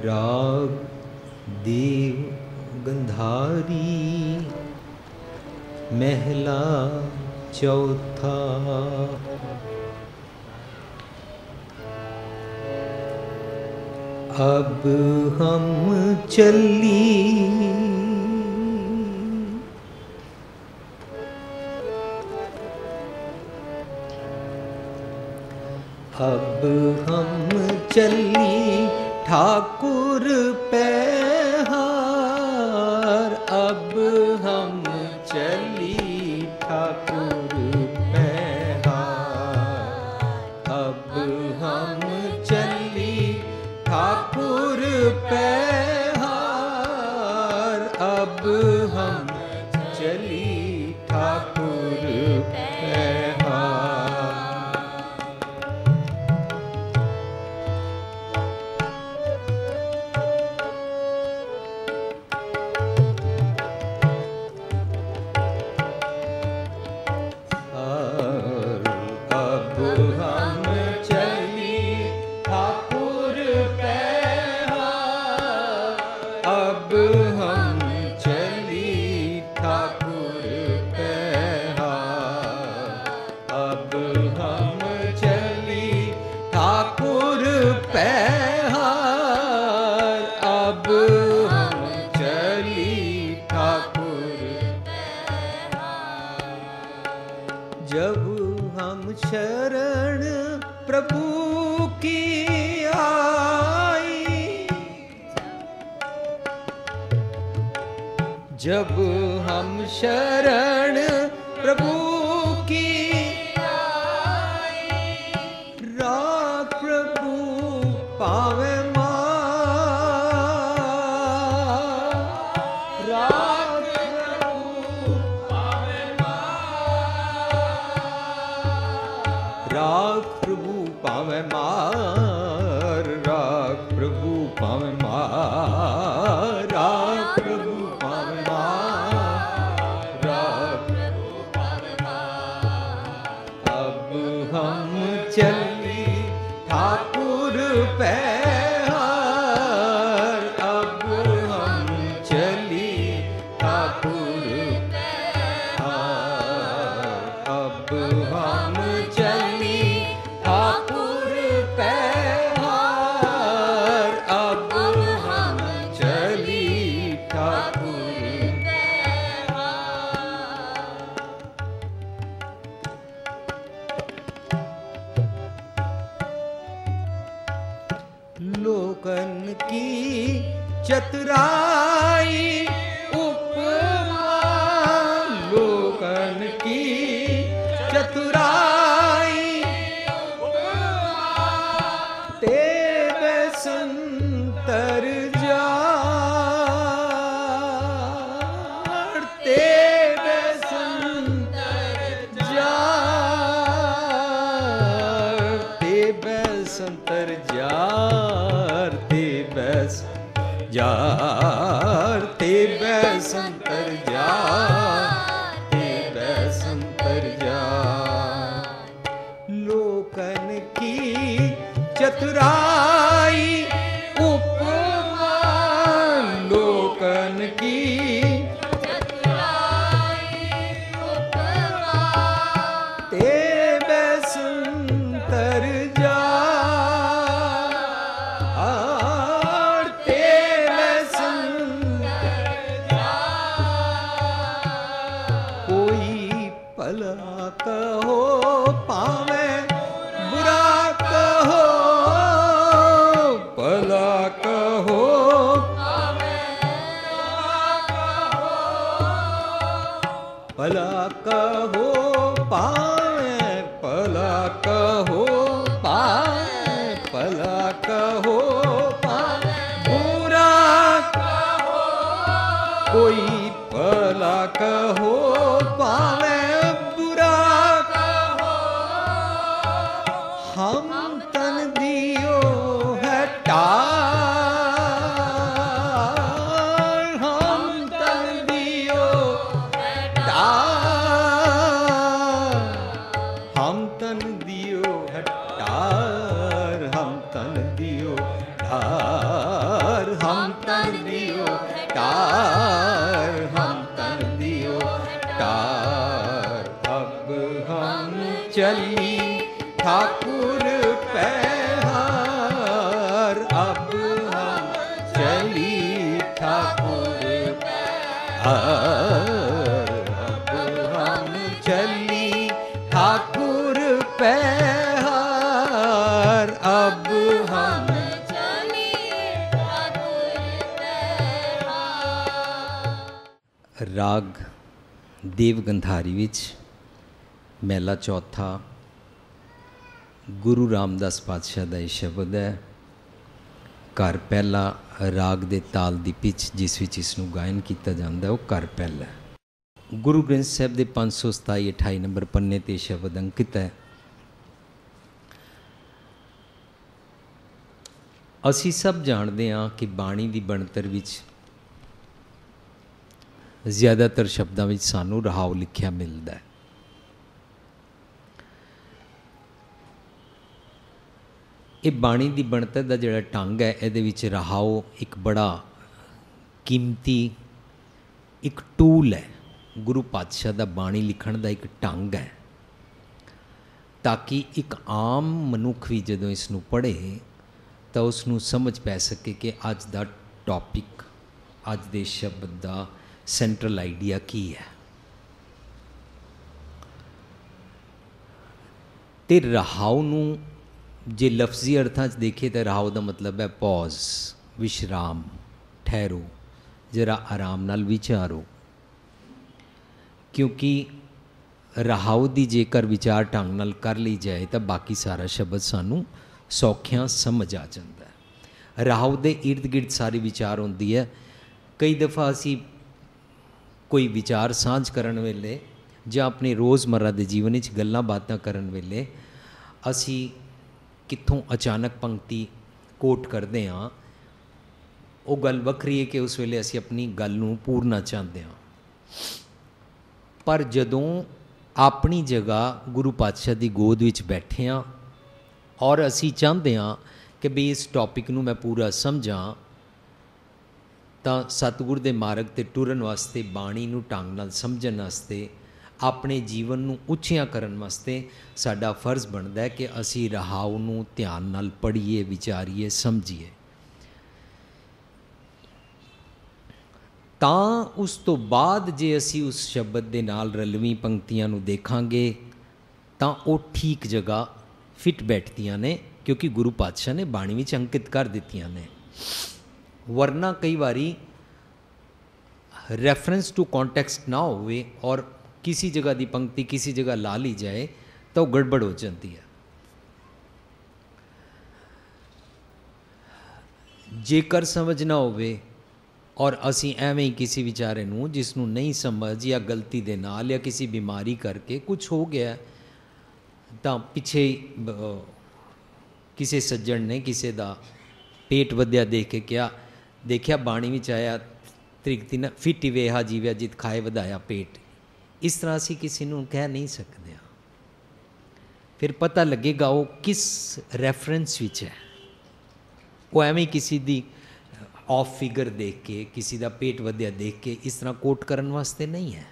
राग देव गंधारी महला चौथा। अब हम चली अब हम चली ठाकुर पैहार। अब हम चली ठाकुर पैहार। अब हम चली ठाकुर पैहार। अब हम चली ठाकुर पैहार। जब हम शरण प्रभु की आई, जब हम शरण प्रभु की आई, राग प्रभु पावे राग प्रभु पावे मार। राग प्रभु पावे मार। राग प्रभु पावे मार। राग प्रभु पावे मार। अब हम चली ठाकुर पैहार। अब हम चली ठाकुर पैहार। अब हम चली ठाकुर पैहार। अब हम चली ठाकुर पैहार। लोकन की चतुराई उपमा, लोकन की चतुराई तेरे संतर जार। तेरे संतर जार। तेरे संतर जार। तेरे जार। तेरे संतर जार। तेरे संतर जार। लोकन की चतुराई उपमा, लोकन की चतुराई उपमा तेरे संतर जार। तेरे संतर जार। कोई भला कहो पावे बुरा कहो, कहो पावे बुरा कहो, कोई भला कहो पावे बुरा कहो, हम तन दियो है टाल, हम तन दियो है टाल, हम तन दियो है टार, हम तन दियो टार, हम तन दियो टार, हम तन दियो टार। अब हम चली ठाकुर पैहार, अब हम चली ठाकुर पैहार, अब हम चली ठाकुर पैहार, अब हम राग देव गंधारी विच महला चौथा गुरु रामदास पातशाह का शब्द है। घर पहला राग दे ताल दी पिच जिस विच इसनूं गायन किया जाता है वह घर पहला। गुरु ग्रंथ साहिब के 527-28 नंबर पन्ने ते शब्द अंकित है। असी सब जानते हाँ कि बाणी की बनतर विच ज़्यादातर शब्दों में सानू रहाव लिखिया मिलता है। ये बाणी की बनतर का जोड़ा ढंग है ये रहाव एक बड़ा कीमती एक टूल है। गुरु पातशाह का बाणी लिखण का एक ढंग है ताकि एक आम मनुख भी जदों इसनूं पढ़े तो उसनूं समझ पै सके कि अज का टॉपिक अज के शब्द का सेंट्रल आइडिया की है। ते रहाव नूं जे लफ्जी अर्थां च देखिए तो रहाव का मतलब है पॉज, विश्राम, ठहरो, जरा आराम नाल विचारो। क्योंकि रहाव की जेकर विचार ढंग नाल कर ली जाए तो बाकी सारा शब्द सानू सौखियां समझ आ जाता है। रहाव के इर्द गिर्द सारी विचार होंदी है। कई दफ़ा असी कोई विचार सांझ करन वेले जां अपने रोज़मर्रा के जीवन में गल्लां बातां करन वेले असी कित्थों अचानक पंक्ति कोट करते हाँ, वो गल वखरी है कि उस वेले असी अपनी गल नूं पूरना चाहते हाँ। पर जदों अपनी जगह गुरु पातशाह की गोद विच बैठे हाँ और असी चाहते हाँ कि भी इस टॉपिक नूं मैं पूरा समझा तो सतगुर के मार्ग ते टुरन वास्ते बाणी नूं ढंग नाल समझण वास्ते अपने जीवन नूं उच्चियां करन वास्ते साडा फर्ज बनता है कि असी रहाव नूं ध्यान नाल पढ़ीए, विचारीए, समझीए। तां उस तो बाद जे असी उस शब्द दे नाल रलवी पंक्तियां नूं देखांगे तां वो ठीक जगह फिट बैठदियां ने, क्योंकि गुरु पातशाह ने बाणी विच अंकित कर दित्तियां ने। वरना कई बारी रेफरेंस टू कॉन्टेक्स्ट ना होवे और किसी जगह की पंक्ति किसी जगह ला ली जाए तो गड़बड़ हो जाती है। जेकर समझ ना होवे और असी एवें ही किसी विचारे नूं जिसनूं नहीं समझ या गलती दे नाल या किसी बीमारी करके कुछ हो गया तो पिछे किसी सज्जण ने किसी का पेट वध्या देख के क्या देखिया बाणी विच आया तृप्ति न फिट वेहा जीव्या जित खाए वधाया पेट। इस तरह असी किसी नूं कह नहीं सकते। फिर पता लगेगा वो किस रेफरेंस विच है। वो एवें किसी दी ऑफ फिगर देख के किसी का पेट वध्या देख के इस तरह कोट करन वास्ते नहीं है।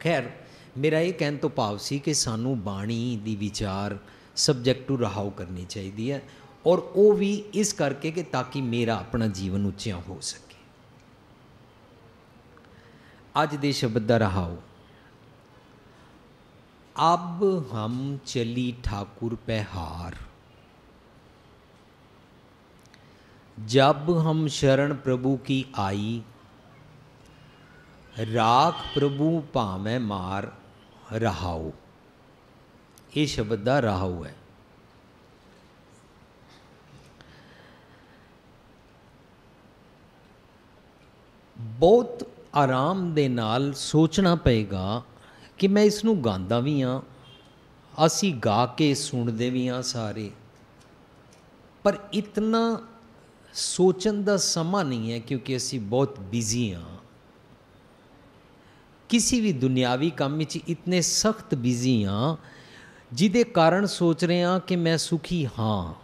खैर मेरा ये कहने तो भाव सी कि सानू बाणी दी विचार सबजैक्ट टू रहाव करनी चाहिए है और वो भी इस करके कि ताकि मेरा अपना जीवन उच्चा हो सके। अज दे शब्द दा रहाव, अब हम चली ठाकुर पैहार, जब हम शरण प्रभु की आई, राख प्रभु भावें मार रहाओ। ये शब्द दा रहाओ है। ਬਹੁਤ ਆਰਾਮ ਦੇ ਨਾਲ ਸੋਚਣਾ ਪਏਗਾ ਕਿ ਮੈਂ ਇਸ ਨੂੰ ਗਾਉਂਦਾ ਵੀ ਹਾਂ, ਅਸੀਂ ਗਾ ਕੇ ਸੁਣਦੇ ਵੀ ਹਾਂ ਸਾਰੇ, ਪਰ ਇਤਨਾ ਸੋਚਣ ਦਾ ਸਮਾਂ ਨਹੀਂ ਹੈ ਕਿਉਂਕਿ ਅਸੀਂ ਬਹੁਤ ਬਿਜ਼ੀ ਹਾਂ। ਕਿਸੇ ਵੀ ਦੁਨਿਆਵੀ ਕੰਮ ਵਿੱਚ ਇਤਨੇ ਸਖਤ ਬਿਜ਼ੀ ਹਾਂ ਜਿਹਦੇ ਕਾਰਨ ਸੋਚ ਰਹੇ ਹਾਂ ਕਿ ਮੈਂ ਸੁਖੀ ਹਾਂ।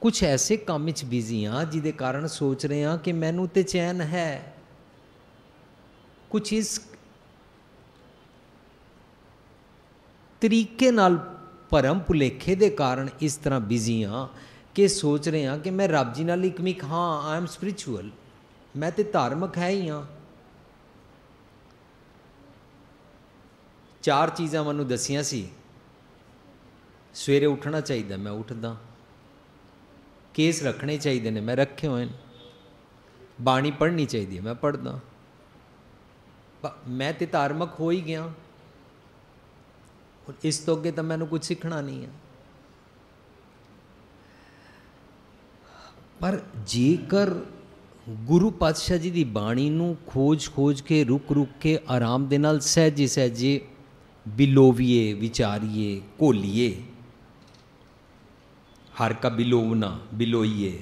ਕੁਛ ਐਸੇ ਕੰਮ ਵਿੱਚ ਬਿਜ਼ੀ ਹਾਂ ਜਿਹਦੇ ਕਾਰਨ ਸੋਚ ਰਹੇ ਹਾਂ ਕਿ ਮੈਨੂੰ ਤੇ ਚੈਨ ਹੈ। ਕੁਛ ਇਸ ਤਰੀਕੇ ਨਾਲ ਭਰਮ ਭੁਲੇਖੇ ਦੇ ਕਾਰਨ ਇਸ ਤਰ੍ਹਾਂ ਬਿਜ਼ੀ ਹਾਂ ਕਿ ਸੋਚ ਰਹੇ ਹਾਂ ਕਿ ਮੈਂ ਰੱਬ ਜੀ ਨਾਲ ਇਕਮਿਕ ਹਾਂ, ਆਈ ਐਮ ਸਪਿਰਿਚੁਅਲ, ਮੈਂ ਤੇ ਧਾਰਮਿਕ ਹੈ ਹੀ ਹਾਂ। 4 ਚੀਜ਼ਾਂ ਮੈਨੂੰ ਦੱਸੀਆਂ ਸੀ। ਸਵੇਰੇ ਉੱਠਣਾ ਚਾਹੀਦਾ, ਮੈਂ ਉੱਠਦਾ। ਕੇਸ ਰੱਖਣੇ ਚਾਹੀਦੇ ਨੇ, ਮੈਂ ਰੱਖੇ ਹੋਏ ਨੇ। ਬਾਣੀ ਪੜ੍ਹਨੀ ਚਾਹੀਦੀ ਹੈ, ਮੈਂ ਪੜ੍ਹਦਾ। ਮੈਂ ਤੇ ਧਾਰਮਿਕ ਹੋ ਹੀ ਗਿਆ। ਇਸ ਤੋਂ ਅੱਗੇ ਤਾਂ ਮੈਨੂੰ ਕੁਝ ਸਿੱਖਣਾ ਨਹੀਂ ਹੈ। ਪਰ ਜੇਕਰ ਗੁਰੂ ਪਾਤਸ਼ਾਹ ਜੀ ਦੀ ਬਾਣੀ ਨੂੰ ਖੋਜ ਕੇ ਰੁਕ ਕੇ ਆਰਾਮ ਦੇ ਨਾਲ ਸਹਿਜੇ ਸਹਿਜੇ ਬਿਲੋਵੀਏ, ਵਿਚਾਰੀਏ, ਘੋਲੀਏ, ਹਰ ਕਾ ਬਿਲੋਵਨਾ, ਬਿਲੋਈਏ,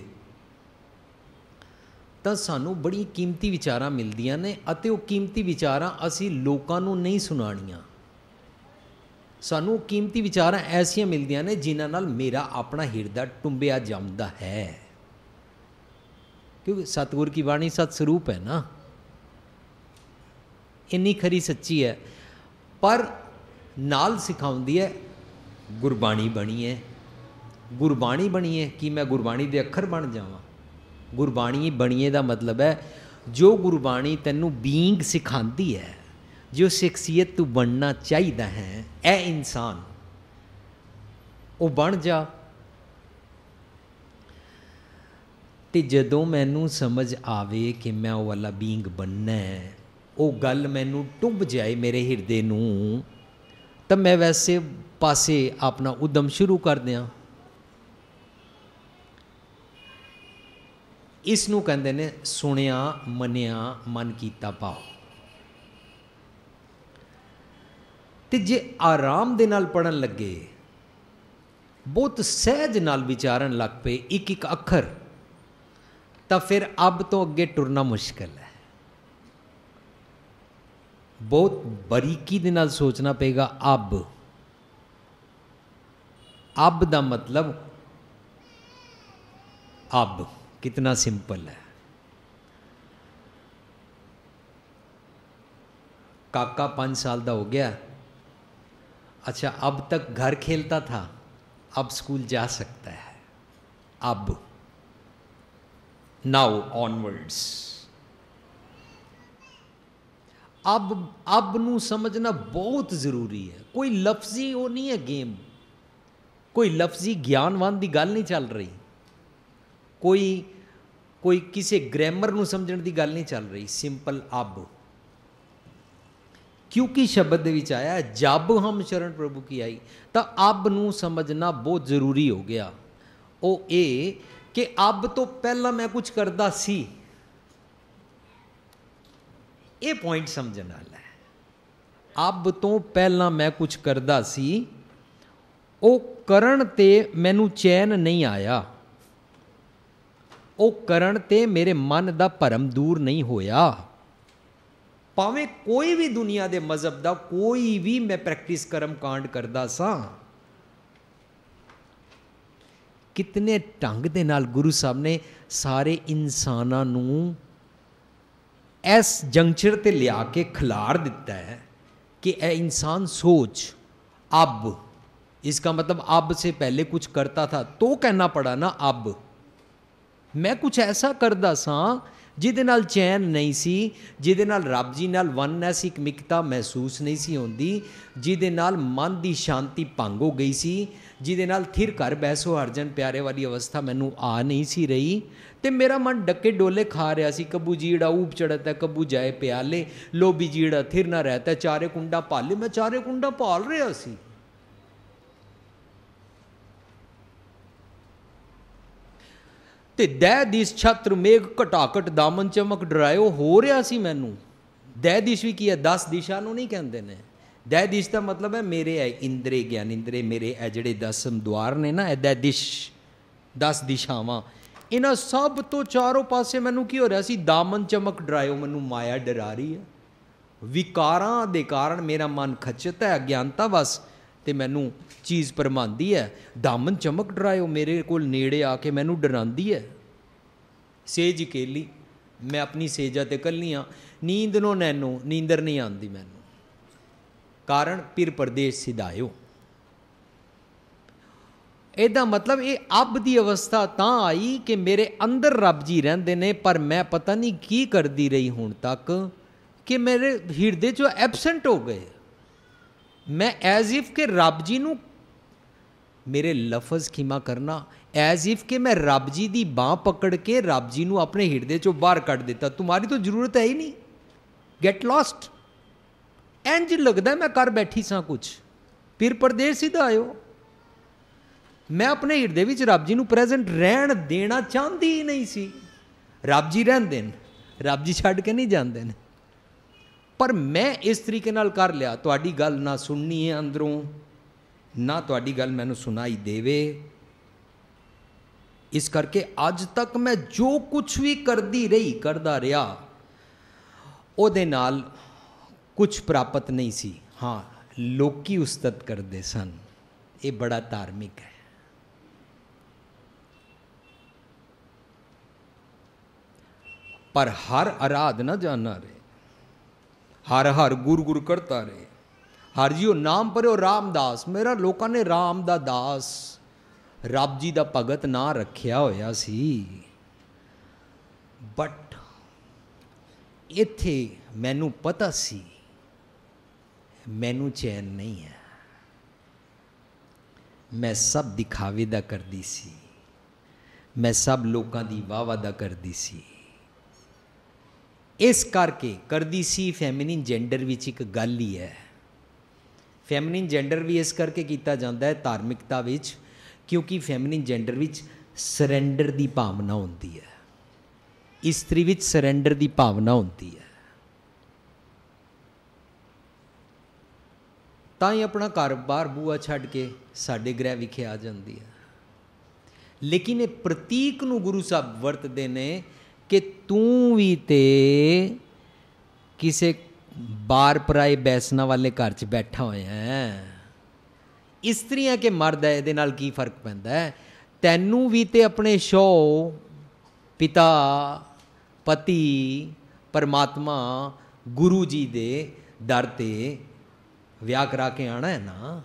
ਤਾਂ ਸਾਨੂੰ ਬੜੀ ਕੀਮਤੀ ਵਿਚਾਰਾਂ ਮਿਲਦੀਆਂ ਨੇ। ਅਤੇ ਉਹ ਕੀਮਤੀ ਵਿਚਾਰਾਂ ਅਸੀਂ ਲੋਕਾਂ ਨੂੰ ਨਹੀਂ ਸੁਣਾਉਣੀਆਂ। ਸਾਨੂੰ ਕੀਮਤੀ ਵਿਚਾਰਾਂ ਐਸੀਆਂ ਮਿਲਦੀਆਂ ਨੇ ਜਿਨ੍ਹਾਂ ਨਾਲ ਮੇਰਾ ਆਪਣਾ ਹਿਰਦਾ ਟੁੰਬਿਆ ਜੰਮਦਾ ਹੈ। ਕਿਉਂਕਿ ਸਤਿਗੁਰ ਕੀ ਬਾਣੀ ਸਤ ਸਰੂਪ ਹੈ ਨਾ, ਇੰਨੀ ਖਰੀ ਸੱਚੀ ਹੈ। ਪਰ ਨਾਲ ਸਿਖਾਉਂਦੀ ਹੈ ਗੁਰਬਾਣੀ ਬਣੀ ਹੈ। ਗੁਰਬਾਣੀ ਬਣੀ ਹੈ ਕਿ ਮੈਂ ਗੁਰਬਾਣੀ ਦੇ ਅੱਖਰ ਬਣ ਜਾਵਾਂ। ਗੁਰਬਾਣੀ ਬਣੀਏ ਦਾ ਮਤਲਬ ਹੈ ਜੋ ਗੁਰਬਾਣੀ ਤੈਨੂੰ ਬੀਇੰਗ ਸਿਖਾਉਂਦੀ ਹੈ, ਜੋ ਸ਼ਖਸੀਅਤ ਤੂੰ ਬਣਨਾ ਚਾਹੀਦਾ ਹੈ, ਇਹ ਇਨਸਾਨ, ਉਹ ਬਣ ਜਾ। ਤੇ ਜਦੋਂ ਮੈਨੂੰ ਸਮਝ ਆਵੇ ਕਿ ਮੈਂ ਉਹ ਵਾਲਾ ਬੀਇੰਗ ਬਣਨਾ ਹੈ, ਉਹ ਗੱਲ ਮੈਨੂੰ ਟੁੰਬ ਜਾਏ ਮੇਰੇ ਹਿਰਦੇ ਨੂੰ, ਤਾਂ ਮੈਂ ਵੈਸੇ ਪਾਸੇ ਆਪਣਾ ਉਦਮ ਸ਼ੁਰੂ ਕਰ ਦਿਆਂ। ਇਸ ਨੂੰ ਕਹਿੰਦੇ ਨੇ ਸੁਣਿਆ ਮੰਨਿਆ ਮਨ ਕੀਤਾ ਭਾਵ। ਤੇ ਜੇ ਆਰਾਮ ਦੇ ਨਾਲ ਪੜ੍ਹਨ ਲੱਗੇ, ਬਹੁਤ ਸਹਿਜ ਨਾਲ ਵਿਚਾਰਨ ਲੱਗ ਪਏ ਇੱਕ ਇੱਕ ਅੱਖਰ, ਤਾਂ ਫਿਰ ਅਬ ਤੋਂ ਅੱਗੇ ਟੁਰਨਾ ਮੁਸ਼ਕਿਲ ਹੈ। ਬਹੁਤ ਬਰੀਕੀ ਦੇ ਨਾਲ ਸੋਚਣਾ ਪਏਗਾ। ਅਬ ਦਾ ਮਤਲਬ ਅਬ कितना सिंपल है। काका 5 साल का हो गया, अच्छा अब तक घर खेलता था, अब स्कूल जा सकता है। अब नाउ ऑनवर्ड्स। अब नू समझना बहुत जरूरी है। कोई लफ्जी वो नहीं है गेम, कोई लफ्जी ज्ञानवान की गल नहीं चल रही, कोई किसी ग्रामर ਨੂੰ ਸਮਝਣ ਦੀ ਗੱਲ ਨਹੀਂ ਚੱਲ ਰਹੀ। ਸਿੰਪਲ ਅਬ, ਕਿਉਂਕਿ ਸ਼ਬਦ ਦੇ ਵਿੱਚ ਆਇਆ ਜਬ ਹਮ ਸ਼ਰਨ ਪ੍ਰਭੂ ਕੀ ਆਈ, ਤਾਂ ਅਬ ਨੂੰ ਸਮਝਣਾ ਬਹੁਤ ਜ਼ਰੂਰੀ ਹੋ ਗਿਆ। ਉਹ ਇਹ ਕਿ ਅਬ ਤੋਂ ਪਹਿਲਾਂ ਮੈਂ ਕੁਝ ਕਰਦਾ ਸੀ, ਇਹ ਪੁਆਇੰਟ ਸਮਝਣ ਵਾਲਾ ਹੈ। ਅਬ ਤੋਂ ਪਹਿਲਾਂ ਮੈਂ ਕੁਝ ਕਰਦਾ ਸੀ, ਉਹ ਕਰਨ ਤੇ ਮੈਨੂੰ ਚੈਨ ਨਹੀਂ ਆਇਆ, ਉਹ ਕਰਨ ਤੇ ਮੇਰੇ ਮਨ ਦਾ ਭਰਮ ਦੂਰ ਨਹੀਂ ਹੋਇਆ। ਭਾਵੇਂ ਕੋਈ ਵੀ ਦੁਨੀਆ ਦੇ ਮਜ਼ਹਬ ਦਾ ਕੋਈ ਵੀ ਮੈਂ ਪ੍ਰੈਕਟਿਸ ਕਰਮ ਕਾਂਡ ਕਰਦਾ ਸਾਂ, ਕਿਤਨੇ ਢੰਗ ਦੇ ਨਾਲ ਗੁਰੂ ਸਾਹਿਬ ਨੇ ਸਾਰੇ ਇਨਸਾਨਾਂ ਨੂੰ ਇਸ ਜੰਕਚਰ ਤੇ ਲਿਆ ਕੇ ਖਿਲਾਰ ਦਿੱਤਾ ਹੈ कि ए इंसान सोच अब, इसका मतलब अब से पहले कुछ करता था तो कहना पड़ा ना अब। मैं कुछ ऐसा करदा सां ਜਿਹਦੇ ਨਾਲ ਚੈਨ ਨਹੀਂ ਸੀ, ਜਿਹਦੇ ਨਾਲ ਰੱਬ ਜੀ ਨਾਲ ਵਨਨੈਸ ਇਕਮਿਕਤਾ ਮਹਿਸੂਸ ਨਹੀਂ ਸੀ ਹੁੰਦੀ, ਜਿਹਦੇ ਨਾਲ ਮਨ ਦੀ ਸ਼ਾਂਤੀ ਭੰਗ ਹੋ ਗਈ ਸੀ, ਜਿਹਦੇ ਨਾਲ ਥਿਰ ਘਰ ਬੈਸੋ ਹਰਜਨ ਪਿਆਰੇ ਵਾਲੀ ਅਵਸਥਾ ਮੈਨੂੰ ਆ ਨਹੀਂ ਸੀ ਰਹੀ, ਤੇ ਮੇਰਾ ਮਨ ਡੱਕੇ ਡੋਲੇ ਖਾ ਰਿਹਾ ਸੀ। ਕਬੂ ਜੀੜਾ ਊਪ ਚੜ੍ਹਤਾ ਕਬੂ ਜਾਏ ਪਿਆਲੇ, ਲੋਭੀ ਜੀੜਾ ਥਿਰ ਨਾ ਰਹਤਾ ਚਾਰੇ ਕੁੰਡਾ ਭਾਲੇ। ਮੈਂ ਚਾਰੇ ਕੁੰਡਾ ਭਾਲ ਰਿਹਾ ਸੀ। ਤੇ ਦਹਿ ਦਿਸ ਛਤਰ ਮੇਘ ਘਟਾਕਟ ਦਾਮਨ ਚਮਕ ਡਰਾਇਓ ਹੋ ਰਿਹਾ ਸੀ ਮੈਨੂੰ। ਦਹਿ ਦਿਸ਼ ਵੀ ਕੀ ਹੈ? 10 ਦਿਸ਼ਾ ਨੂੰ ਨਹੀਂ ਕਹਿੰਦੇ ਨੇ। ਦਹਿ ਦਿਸ਼ ਦਾ ਮਤਲਬ ਹੈ ਮੇਰੇ ਹੈ ਇੰਦਰੇ ਗਿਆਨ ਇੰਦਰੇ, ਮੇਰੇ ਇਹ ਜਿਹੜੇ 10 ਦੁਆਰ ਨੇ ਨਾ, ਇਹ ਦਹਿ ਦਿਸ਼ 10 ਦਿਸ਼ਾਵਾਂ, ਇਹਨਾਂ ਸਭ ਤੋਂ ਚਾਰੋਂ ਪਾਸੇ ਮੈਨੂੰ ਕੀ ਹੋ ਰਿਹਾ ਸੀ? ਦਾਮਨ ਚਮਕ ਡਰਾਇਓ, ਮੈਨੂੰ ਮਾਇਆ ਡਰਾ ਰਹੀ ਹੈ। ਵਿਕਾਰਾਂ ਦੇ ਕਾਰਨ ਮੇਰਾ ਮਨ ਖਚਿਤ ਹੈ, ਅਗਿਆਨਤਾ ਵਸ, ਤੇ ਮੈਨੂੰ ਚੀਜ਼ ਭਰਮਾਉਂਦੀ ਹੈ। ਦਾਮਨ ਚਮਕ ਡਰਾਇਓ, ਮੇਰੇ ਕੋਲ ਨੇੜੇ ਆ ਕੇ ਮੈਨੂੰ ਡਰਾਉਂਦੀ ਹੈ। ਸੇਜ ਇਕੇਲੀ, ਮੈਂ ਆਪਣੀ ਸੇਜਾ ਤੇ ਇਕੱਲੀ ਹਾਂ। ਨੀਂਦ ਨੋ ਨੈਨੋ, ਨੀਂਦਰ ਨਹੀਂ ਆਉਂਦੀ ਮੈਨੂੰ, ਕਾਰਨ ਪਿਰ ਪਰਦੇਸ ਸਿਧਾਇਓ। ਇਹਦਾ ਮਤਲਬ ਇਹ ਅੱਬ ਦੀ ਅਵਸਥਾ ਤਾਂ ਆਈ ਕਿ ਮੇਰੇ ਅੰਦਰ ਰੱਬ ਜੀ ਰਹਿੰਦੇ ਨੇ, ਪਰ ਮੈਂ ਪਤਾ ਨਹੀਂ ਕੀ ਕਰਦੀ ਰਹੀ ਹੁਣ ਤੱਕ ਕਿ ਮੇਰੇ ਹਿਰਦੇ 'ਚੋਂ ਐਬਸੈਂਟ ਹੋ ਗਏ। ਮੈਂ ਐਜ਼ ਇਫ ਕਿ ਰੱਬ ਜੀ ਨੂੰ, ਮੇਰੇ ਲਫ਼ਜ਼ ਖਿਮਾ ਕਰਨਾ, ਐਜ਼ ਇਫ ਕਿ ਮੈਂ ਰੱਬ ਜੀ ਦੀ ਬਾਂਹ ਪਕੜ ਕੇ ਰੱਬ ਜੀ ਨੂੰ ਆਪਣੇ ਹਿਰਦੇ 'ਚੋਂ ਬਾਹਰ ਕੱਢ ਦਿੱਤਾ। ਤੁਮਾਰੀ ਤਾਂ ਜ਼ਰੂਰਤ ਹੈ ਹੀ ਨਹੀਂ, ਗੈਟ ਲੌਸਟ। ਇੰਝ ਲੱਗਦਾ ਮੈਂ ਕਰ ਬੈਠੀ ਸਾਂ ਕੁਛ, ਫਿਰ ਪਰਦੇਸ ਸਿੱਧਾ ਆਇਓ। ਮੈਂ ਆਪਣੇ ਹਿਰਦੇ ਵਿੱਚ ਰੱਬ ਜੀ ਨੂੰ ਪ੍ਰੈਜ਼ੈਂਟ ਰਹਿਣ ਦੇਣਾ ਚਾਹੁੰਦੀ ਹੀ ਨਹੀਂ ਸੀ। ਰੱਬ ਜੀ ਰਹਿੰਦੇ ਨੇ, ਰੱਬ ਜੀ ਛੱਡ ਕੇ ਨਹੀਂ ਜਾਂਦੇ ਨੇ, ਪਰ ਮੈਂ ਇਸ ਤਰੀਕੇ ਨਾਲ ਕਰ ਲਿਆ। ਤੁਹਾਡੀ ਗੱਲ ਨਾ ਸੁਣਨੀ ਹੈ ਅੰਦਰੋਂ, ਨਾ ਤੁਹਾਡੀ ਗੱਲ ਮੈਨੂੰ ਸੁਣਾਈ ਦੇਵੇ। ਇਸ ਕਰਕੇ ਅੱਜ ਤੱਕ ਮੈਂ ਜੋ ਕੁਛ ਵੀ ਕਰਦੀ ਰਹੀ, ਕਰਦਾ ਰਿਹਾ, ਉਹਦੇ ਨਾਲ ਕੁਛ ਪ੍ਰਾਪਤ ਨਹੀਂ ਸੀ। ਹਾਂ, ਲੋਕੀ ਉਸਤਤ ਕਰਦੇ ਸਨ, ਇਹ ਬੜਾ ਧਾਰਮਿਕ ਹੈ। ਪਰ ਹਰ ਅਰਾਧ ਨਾ ਜਾਣਾ ਰੇ, ਹਰ ਹਰ ਗੁਰ ਗੁਰ ਕਰਤਾ ਰੇ। ਹਰ ਜੀਓ ਨਾਮ ਪਰਿਓ ਰਾਮਦਾਸ, ਮੇਰਾ ਲੋਕਾਂ ਨੇ ਰਾਮ ਦਾ ਦਾਸ, ਰੱਬ ਜੀ ਦਾ ਭਗਤ ਨਾਂ ਰੱਖਿਆ ਹੋਇਆ ਸੀ। ਬਟ ਇੱਥੇ ਮੈਨੂੰ ਪਤਾ ਸੀ ਮੈਨੂੰ ਚੈਨ ਨਹੀਂ ਹੈ। ਮੈਂ ਸਭ ਦਿਖਾਵੇ ਦਾ ਕਰਦੀ ਸੀ, ਮੈਂ ਸਭ ਲੋਕਾਂ ਦੀ ਵਾਹ ਦਾ ਕਰਦੀ ਸੀ। ਇਸ ਕਰਕੇ ਕਰਦੀ ਸੀ। ਫੈਮਿਨਿਨ ਜੈਂਡਰ ਵਿੱਚ ਇੱਕ ਗੱਲ ਹੀ ਹੈ। ਫੈਮਿਨਿਨ ਜੈਂਡਰ ਵੀ ਇਸ ਕਰਕੇ ਕੀਤਾ ਜਾਂਦਾ ਹੈ ਧਾਰਮਿਕਤਾ ਵਿੱਚ, ਕਿਉਂਕਿ ਫੈਮਿਨਿਨ ਜੈਂਡਰ ਵਿੱਚ ਸਰੈਂਡਰ ਦੀ ਭਾਵਨਾ ਹੁੰਦੀ ਹੈ, ਇਸਤਰੀ ਵਿੱਚ ਸਰੈਂਡਰ ਦੀ ਭਾਵਨਾ ਹੁੰਦੀ ਹੈ। ਤਾਂ ਹੀ ਆਪਣਾ ਘਰ-ਬਾਰ ਬੂਆ ਛੱਡ ਕੇ ਸਾਡੇ ਗ੍ਰਹਿ ਵਿਖੇ ਆ ਜਾਂਦੀ ਹੈ। ਲੇਕਿਨ ਇਹ ਪ੍ਰਤੀਕ ਨੂੰ ਗੁਰੂ ਸਾਹਿਬ ਵਰਤਦੇ ਨੇ ਕਿ ਤੂੰ ਵੀ ਤੇ ਕਿਸੇ ਬਾਰ ਪਰਾਏ ਬੈਸਣਾ ਵਾਲੇ ਘਰ 'ਚ ਬੈਠਾ ਹੋਇਆ ਹੈ। ਇਸਤਰੀ ਹੈ ਕਿ ਮਰਦ ਹੈ, ਇਹਦੇ ਨਾਲ ਕੀ ਫਰਕ ਪੈਂਦਾ ਹੈ? ਤੈਨੂੰ ਵੀ ਤੇ ਆਪਣੇ ਸ਼ੌ, ਪਿਤਾ, ਪਤੀ, ਪਰਮਾਤਮਾ, ਗੁਰੂ ਜੀ ਦੇ ਦਰ 'ਤੇ ਵਿਆਹ ਕਰਾ ਕੇ ਆਣਾ ਹੈ ਨਾ।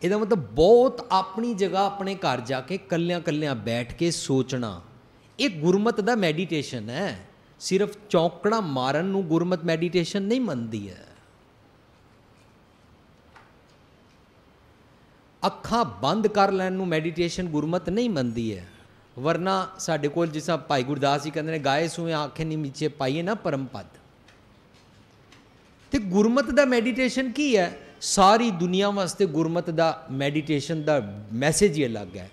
ਇਹਦਾ ਮਤਲਬ ਬਹੁਤ ਆਪਣੀ ਜਗ੍ਹਾ ਆਪਣੇ ਘਰ ਜਾ ਕੇ ਕੱਲਿਆਂ ਕੱਲਿਆਂ ਬੈਠ ਕੇ ਸੋਚਣਾ, ਇਹ ਗੁਰਮਤ ਦਾ ਮੈਡੀਟੇਸ਼ਨ ਹੈ। ਸਿਰਫ ਚੌਂਕੜਾ ਮਾਰਨ ਨੂੰ ਗੁਰਮਤ ਮੈਡੀਟੇਸ਼ਨ ਨਹੀਂ ਮੰਨਦੀ ਹੈ। ਅੱਖਾਂ ਬੰਦ ਕਰ ਲੈਣ ਨੂੰ ਮੈਡੀਟੇਸ਼ਨ ਗੁਰਮਤ ਨਹੀਂ ਮੰਨਦੀ ਹੈ। ਵਰਨਾ ਸਾਡੇ ਕੋਲ ਜਿਸ ਤਰ੍ਹਾਂ ਭਾਈ ਗੁਰਦਾਸ ਜੀ ਕਹਿੰਦੇ ਨੇ, ਗਾਏ ਸੂਏ ਆਂਖੇ ਨੀਚੇ ਪਾਈਏ ਨਾ ਪਰਮ ਪਦ। ਤੇ ਗੁਰਮਤ ਦਾ ਮੈਡੀਟੇਸ਼ਨ ਕੀ ਹੈ? ਸਾਰੀ ਦੁਨੀਆ ਵਾਸਤੇ ਗੁਰਮਤ ਦਾ ਮੈਡੀਟੇਸ਼ਨ ਦਾ ਮੈਸੇਜ ਹੀ ਅਲੱਗ ਹੈ।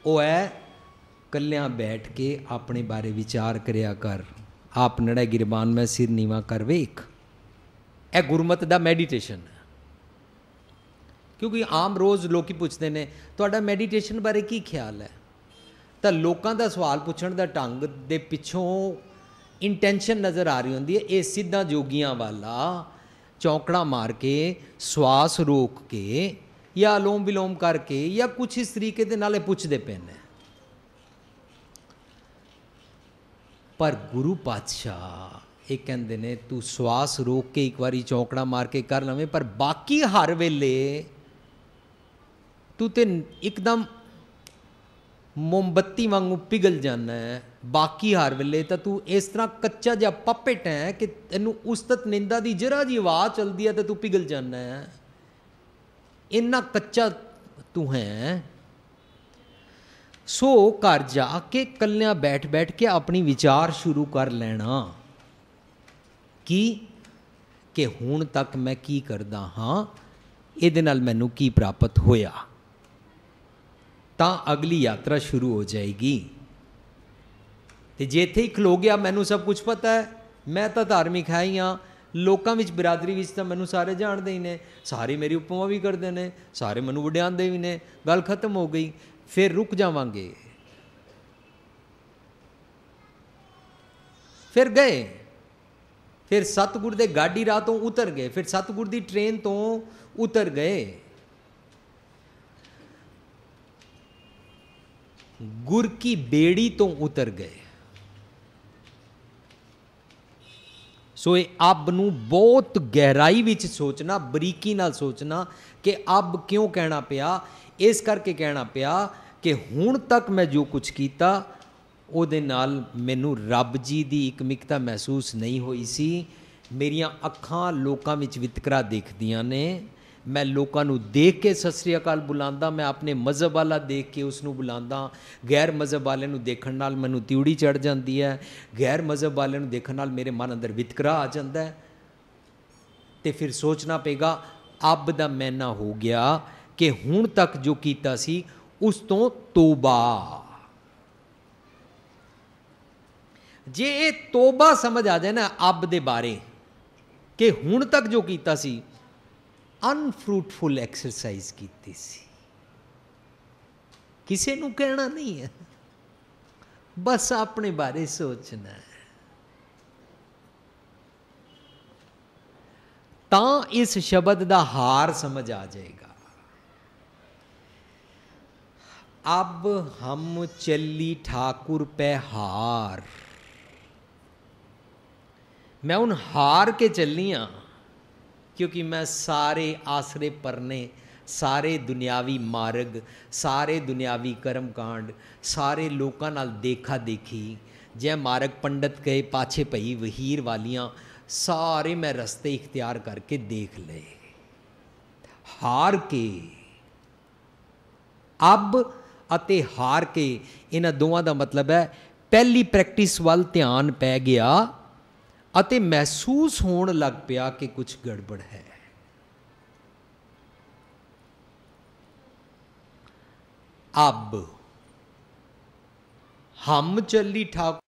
ਉਹ ਹੈ ਕੱਲਿਆਂ ਬੈਠ ਕੇ ਆਪਣੇ ਬਾਰੇ ਵਿਚਾਰ ਕਰਿਆ ਕਰ, ਆਪ ਨੜਾ ਗਿਰਬਾਨ ਮੈਂ ਸਿਰ ਨੀਵਾ ਕਰ ਵੇਖ। ਇਹ ਗੁਰਮਤ ਦਾ ਮੈਡੀਟੇਸ਼ਨ ਹੈ। ਕਿਉਂਕਿ ਆਮ ਰੋਜ਼ ਲੋਕੀ ਪੁੱਛਦੇ ਨੇ ਤੁਹਾਡਾ ਮੈਡੀਟੇਸ਼ਨ ਬਾਰੇ ਕੀ ਖਿਆਲ ਹੈ, ਤਾਂ ਲੋਕਾਂ ਦਾ ਸਵਾਲ ਪੁੱਛਣ ਦਾ ਢੰਗ ਦੇ ਪਿੱਛੋਂ ਇੰਟੈਂਸ਼ਨ ਨਜ਼ਰ ਆ ਰਹੀ ਹੁੰਦੀ ਹੈ। ਇਹ ਸਿੱਧਾ ਜੋਗੀਆਂ ਵਾਲਾ ਚੌਂਕੜਾ ਮਾਰ ਕੇ, ਸਵਾਸ ਰੋਕ ਕੇ, ਜਾਂ ਅਲੋਮ ਵਿਲੋਮ ਕਰਕੇ, ਜਾਂ ਕੁਛ ਇਸ ਤਰੀਕੇ ਦੇ ਨਾਲ ਇਹ ਪੁੱਛਦੇ ਪਏ ਨੇ। ਪਰ ਗੁਰੂ ਪਾਤਸ਼ਾਹ ਇਹ ਕਹਿੰਦੇ ਨੇ ਤੂੰ ਸਵਾਸ ਰੋਕ ਕੇ ਇੱਕ ਵਾਰੀ ਚੌਂਕੜਾ ਮਾਰ ਕੇ ਕਰ ਲਵੇਂ, ਪਰ ਬਾਕੀ ਹਰ ਵੇਲੇ ਤੂੰ ਤੇ ਇੱਕਦਮ ਮੋਮਬੱਤੀ ਵਾਂਗੂ ਪਿਘਲ ਜਾਣਾ ਹੈ। ਬਾਕੀ ਹਰ ਵੇਲੇ ਤਾਂ ਤੂੰ ਇਸ ਤਰ੍ਹਾਂ ਕੱਚਾ ਜਿਹਾ ਪਪੇਟ ਹੈ ਕਿ ਤੈਨੂੰ ਉਸਤਤ ਨਿੰਦਾ ਦੀ ਜਰਾ ਜੀ ਆਵਾਜ਼ ਚਲਦੀ ਹੈ ਤਾਂ ਤੂੰ ਪਿਘਲ ਜਾਣਾ ਹੈ। ਇੰਨਾ ਕੱਚਾ ਤੂੰ ਹੈ। ਸੋ ਘਰ ਜਾ ਕੇ ਕੱਲਿਆਂ ਬੈਠ ਬੈਠ ਕੇ ਆਪਣੀ ਵਿਚਾਰ ਸ਼ੁਰੂ ਕਰ ਲੈਣਾ ਕਿ ਹੁਣ ਤੱਕ ਮੈਂ ਕੀ ਕਰਦਾ ਹਾਂ, ਇਹਦੇ ਨਾਲ ਮੈਨੂੰ ਕੀ ਪ੍ਰਾਪਤ ਹੋਇਆ। ਤਾਂ ਅਗਲੀ ਯਾਤਰਾ ਸ਼ੁਰੂ ਹੋ ਜਾਏਗੀ। ਤੇ ਜੇ ਇੱਥੇ ਹੀ ਖਲੋ ਗਿਆ ਮੈਨੂੰ ਸਭ ਕੁਝ ਪਤਾ ਹੈ, ਮੈਂ ਤਾਂ ਧਾਰਮਿਕ ਹੈ ਹੀ ਹਾਂ, ਲੋਕਾਂ ਵਿੱਚ ਬਰਾਦਰੀ ਵਿੱਚ ਤਾਂ ਮੈਨੂੰ ਸਾਰੇ ਜਾਣਦੇ ਹੀ ਨੇ, ਸਾਰੇ ਮੇਰੀ ਉਪਮਾ ਵੀ ਕਰਦੇ ਨੇ, ਸਾਰੇ ਮੈਨੂੰ ਵਡਿਆਉਂਦੇ ਵੀ ਨੇ, ਗੱਲ ਖਤਮ ਹੋ ਗਈ। ਫਿਰ ਰੁਕ ਜਾਵਾਂਗੇ, ਫਿਰ ਗਏ, ਫਿਰ ਸਤਿਗੁਰ ਦੇ ਗਾਡੀ ਰਾਹ ਤੋਂ ਉਤਰ ਗਏ, ਫਿਰ ਸਤਿਗੁਰ ਦੀ ਟ੍ਰੇਨ ਤੋਂ ਉਤਰ ਗਏ। ਗੁਰ ਕੀ ਬੇੜੀ ਤੋਂ ਉਤਰ ਗਏ। ਸੋ ਇਹ ਅੱਬ ਨੂੰ ਬਹੁਤ ਗਹਿਰਾਈ ਵਿੱਚ ਸੋਚਣਾ, ਬਰੀਕੀ ਨਾਲ ਸੋਚਣਾ ਕਿ ਅੱਬ ਕਿਉਂ ਕਹਿਣਾ ਪਿਆ। ਇਸ ਕਰਕੇ ਕਹਿਣਾ ਪਿਆ ਕਿ ਹੁਣ ਤੱਕ ਮੈਂ ਜੋ ਕੁਝ ਕੀਤਾ ਉਹਦੇ ਨਾਲ ਮੈਨੂੰ ਰੱਬ ਜੀ ਦੀ ਇਕਮਿਕਤਾ ਮਹਿਸੂਸ ਨਹੀਂ ਹੋਈ ਸੀ। ਮੇਰੀਆਂ ਅੱਖਾਂ ਲੋਕਾਂ ਵਿੱਚ ਵਿਤਕਰਾ ਦੇਖਦੀਆਂ ਨੇ, ਮੈਂ ਲੋਕਾਂ ਨੂੰ ਦੇਖ ਕੇ ਸਤਿ ਸ੍ਰੀ ਅਕਾਲ ਬੁਲਾਉਂਦਾ, ਮੈਂ ਆਪਣੇ ਮਜ਼ਹਬ ਵਾਲਾ ਦੇਖ ਕੇ ਉਸ ਨੂੰ ਬੁਲਾਉਂਦਾ। ਗੈਰ ਮਜ਼ਹਬ ਵਾਲੇ ਨੂੰ ਦੇਖਣ ਨਾਲ ਮੈਨੂੰ ਤਿਉੜੀ ਚੜ੍ਹ ਜਾਂਦੀ ਹੈ, ਗੈਰ ਮਜ਼ਹਬ ਵਾਲੇ ਨੂੰ ਦੇਖਣ ਨਾਲ ਮੇਰੇ ਮਨ ਅੰਦਰ ਵਿਤਕਰਾ ਆ ਜਾਂਦਾ ਹੈ। ਤੇ ਫਿਰ ਸੋਚਣਾ ਪਏਗਾ ਅੱਬ ਦਾ ਮੈਨਾ ਹੋ ਗਿਆ ਕਿ ਹੁਣ ਤੱਕ ਜੋ ਕੀਤਾ ਸੀ ਉਸ ਤੋਂ ਤੋਬਾ। ਜੇ ਇਹ ਤੋਬਾ ਸਮਝ ਆ ਜਾਏ ਨਾ ਅੱਬ ਦੇ ਬਾਰੇ ਕਿ ਹੁਣ ਤੱਕ ਜੋ ਕੀਤਾ ਸੀ ਅਨਫਰੂਟਫੁਲ ਐਕਸਰਸਾਈਜ਼ ਕੀਤੀ ਸੀ, ਕਿਸੇ ਨੂੰ ਕਹਿਣਾ ਨਹੀਂ ਹੈ, ਬਸ ਆਪਣੇ ਬਾਰੇ ਸੋਚਣਾ ਹੈ, ਤਾਂ ਇਸ ਸ਼ਬਦ ਦਾ ਹਾਰ ਸਮਝ ਆ ਜਾਏਗਾ। अब हम चली ठाकुर पे हार। मैं उन हार के चलनी हाँ, क्योंकि मैं सारे आसरे परने, सारे दुनियावी मार्ग, सारे दुनियावी कर्म कांड, सारे लोगों नाल देखा देखी, जै मार्ग पंडित कहे पाछे पई वहीर वालियां, सारे मैं रस्ते इख्तियार करके देख ले। हार के अब ਅਤੇ ਹਾਰ ਕੇ, ਇਹਨਾਂ ਦੋਵਾਂ ਦਾ ਮਤਲਬ ਹੈ ਪਹਿਲੀ ਪ੍ਰੈਕਟਿਸ ਵੱਲ ਧਿਆਨ ਪੈ ਗਿਆ ਅਤੇ ਮਹਿਸੂਸ ਹੋਣ ਲੱਗ ਪਿਆ ਕਿ ਕੁਝ ਗੜਬੜ ਹੈ। अब हम चली ठाकुर